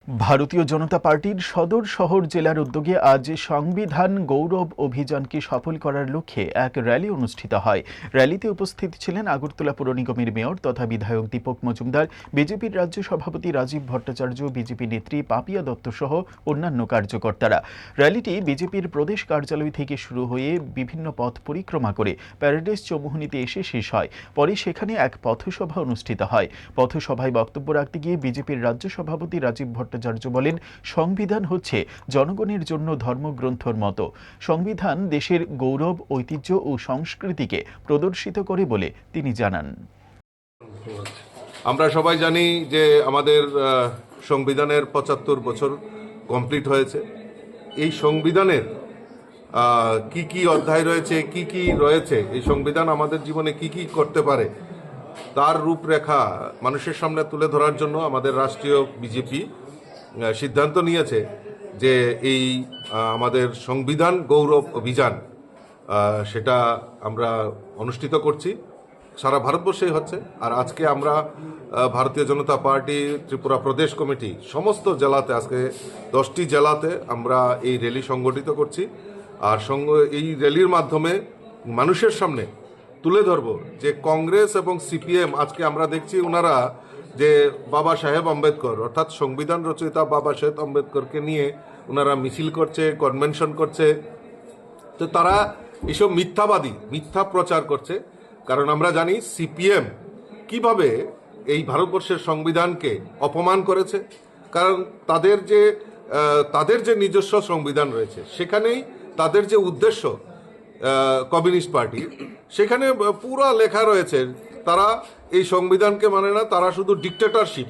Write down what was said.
ভারতীয় জনতা পার্টির সদর শহর জেলার উদ্যোগে আজ সংবিধান গৌরব অভিযানকে সফল করার লক্ষ্যে এক র্যালি অনুষ্ঠিত হয়। র্যালিতে উপস্থিত ছিলেন আগরতলা পৌর নিগমের মেয়র তথা বিধায়ক দীপক মজুমদার, বিজেপির রাজ্য সভাপতি রাজীব ভট্টাচার্য, বিজেপি নেত্রী পাপিয়া দত্ত সহ অন্যান্য কার্যকর্তারা। র্যালিটি বিজেপির প্রদেশ কার্যালয় থেকে শুরু হয়ে বিভিন্ন পথ পরিক্রমা করে প্যারাডাইস চৌমুহনীতে এসে শেষ হয়। পরে সেখানে এক পথসভা অনুষ্ঠিত হয়। পথসভায় বক্তব্য রাখতে গিয়ে বিজেপির রাজ্য সভাপতি রাজীব ভট্টাচার্য বলেন, সংবিধান হচ্ছে জনগণের জন্য ধর্মগ্রন্থর মতো। সংবিধান দেশের গৌরব, ঐতিহ্য ও সংস্কৃতিকে প্রদর্শিত করে বলে তিনি জানান। আমরা সবাই জানি যে আমাদের সংবিধানের ৭৫ বছর কমপ্লিট হয়েছে। এই সংবিধানের কি কি অধ্যায় রয়েছে, কি কি রয়েছে, এই সংবিধান আমাদের জীবনে কি কি করতে পারে তার রূপরেখা মানুষের সামনে তুলে ধরার জন্য আমাদের রাষ্ট্রীয় বিজেপি সিদ্ধান্ত নিয়েছে যে এই আমাদের সংবিধান গৌরব অভিযান সেটা আমরা অনুষ্ঠিত করছি। সারা ভারতবর্ষেই হচ্ছে। আর আজকে আমরা ভারতীয় জনতা পার্টি ত্রিপুরা প্রদেশ কমিটি সমস্ত জেলাতে, আজকে 10টি জেলাতে আমরা এই র্যালি সংগঠিত করছি। আর এই র্যালির মাধ্যমে মানুষের সামনে তুলে ধরব যে কংগ্রেস এবং সিপিএম, আজকে আমরা দেখছি ওনারা যে বাবা সাহেব আম্বেদকর অর্থাৎ সংবিধান রচয়িতা বাবা সাহেব আম্বেদকরকে নিয়ে ওনারা মিছিল করছে, কনভেনশন করছে। তো তারা এসব মিথ্যাবাদী, মিথ্যা প্রচার করছে। কারণ আমরা জানি সিপিএম কিভাবে এই ভারতবর্ষের সংবিধানকে অপমান করেছে। কারণ তাদের যে নিজস্ব সংবিধান রয়েছে সেখানেই তাদের যে উদ্দেশ্য কমিউনিস্ট পার্টি, সেখানে পুরো লেখা রয়েছে তারা এই সংবিধানকে মানে না, তারা শুধু ডিক্টেটরশিপ